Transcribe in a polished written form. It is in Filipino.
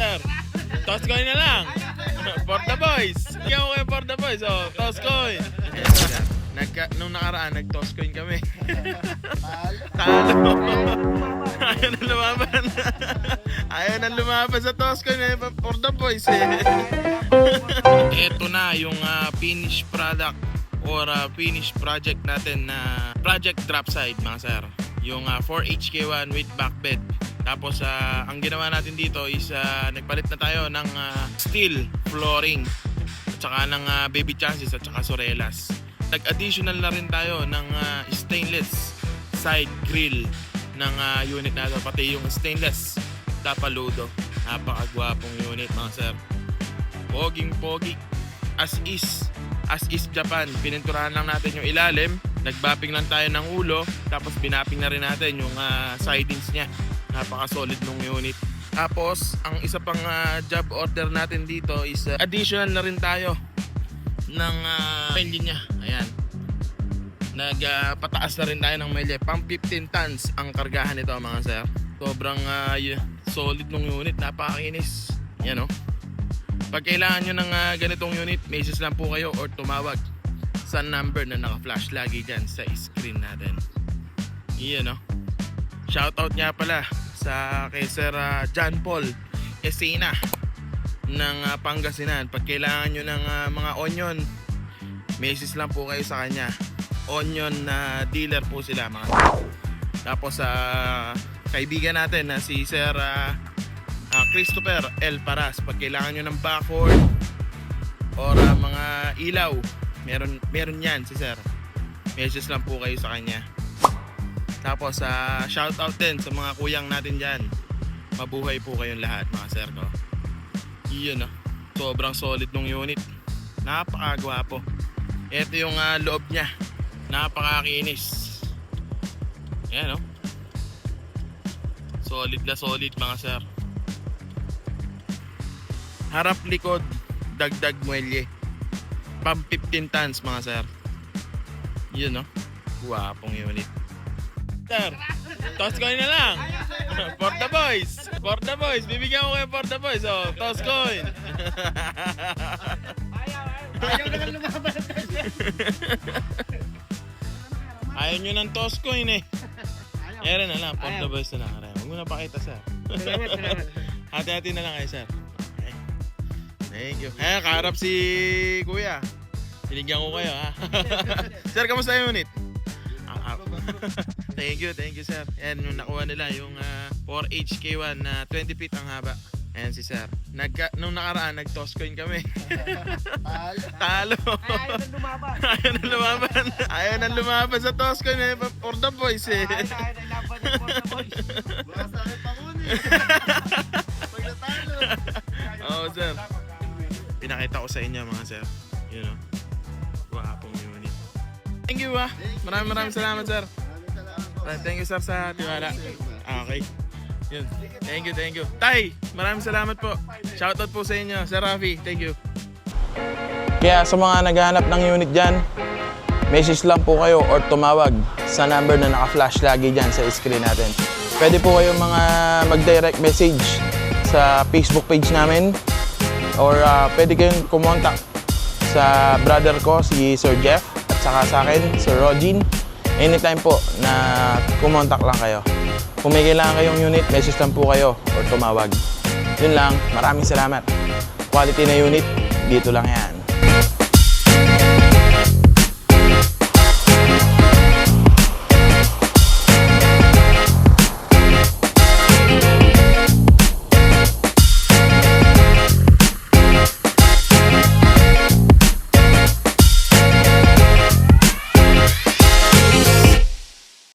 Sir, toss coin na lang. For the boys. Bigyan ko kayo for the boys. Oh, toss coin. Ayan, sir. Nung nakaraan, nag-toss coin kami. Talo. Ayaw na lumaban. Ayaw na lumaban sa toss coin for the boys Ito na yung finished product or finished project natin na project drop side mga sir. Yung 4HK1 with back bed. Tapos ang ginawa natin dito is nagpalit na tayo ng steel flooring at saka ng baby chassis at saka sorelas. Nag-additional na rin tayo ng stainless side grill ng unit natin, pati yung stainless tapaludo. Napakagwapong unit mga sir. Poging pogi. As is Japan. Pininturahan lang natin yung ilalim, nagbapping lang tayo ng ulo, tapos binapping na rin natin yung sidings niya. Napaka-solid nung unit. Tapos, ang isa pang job order natin dito is additional na rin tayo ng engine niya. Ayan. Nagpataas na rin tayo ng melye. Pang 15 tons ang kargahan nito mga sir. Sobrang solid nung unit. Napakakinis. Yan o. Pag kailangan nyo ng ganitong unit, message lang po kayo or tumawag sa number na naka-flash lagi dyan sa screen natin. Iyan o. Shoutout nga pala sa kay Sir John Paul Esena ng Pangasinan. Pag kailangan nyo ng mga onion, message lang po kayo sa kanya. Onion na dealer po sila mga. Tapos kaibigan natin na si Sir Christopher L. Paras. Pag kailangan nyo ng backboard or mga ilaw, meron yan si Sir. Message lang po kayo sa kanya. Tapos shoutout din sa mga kuyang natin dyan. Mabuhay po kayong lahat mga sir ko. Iyon sobrang solid nung unit. Napakagwapo. Ito yung loob nya. Napakakinis. Ayan solid na solid mga sir. Harap likod, dagdag muelye. Pang 15 tons mga sir. Yun guwapong unit. Sir, toss coin na lang. For the boys. For the boys. Bibigyan ko kayo for the boys. Oh, toss coin. Ayaw na lang lumaban. Ayaw nyo ng toss coin Ere na lang, for the boys na lang. Huwag mo na pakita sir. Hati-hati na lang kayo sir. Okay. Thank you. Kaharap si kuya. Binigyan ko kayo Sir, kamusta yung unit? Thank you sir. Ayan yung nakuha nila yung 4HK1 na 20 feet ang haba. Ayan si sir. Nung nakaraan nag-toss coin kami. Talo. Ayaw na lumaban. Ayaw na lumaban sa toss coin for the boys Ayaw na laban ng for the boys. Baka sa akin pa muna Pag natalo. Oo sir. Pinakita ko sa inyo mga sir. Yun Wapong unit. Thank you Maraming salamat sir. Thank you sir sa tiwala. Okay. Yun. Thank you. Tay, maraming salamat po. Shoutout po sa inyo, Sir Rafi. Thank you. Kaya sa mga naghahanap ng unit dyan, message lang po kayo or tumawag sa number na naka-flash lagi dyan sa screen natin. Pwede po kayo mga mag-direct message sa Facebook page namin or pwede kayong kumontak sa brother ko, si Sir Jeff, at saka sa akin, Sir Rogin. Anytime po na kumontak lang kayo. Kung may kailangan kayong unit, message lang po kayo or tumawag. Yun lang, maraming salamat. Quality na unit, dito lang yan.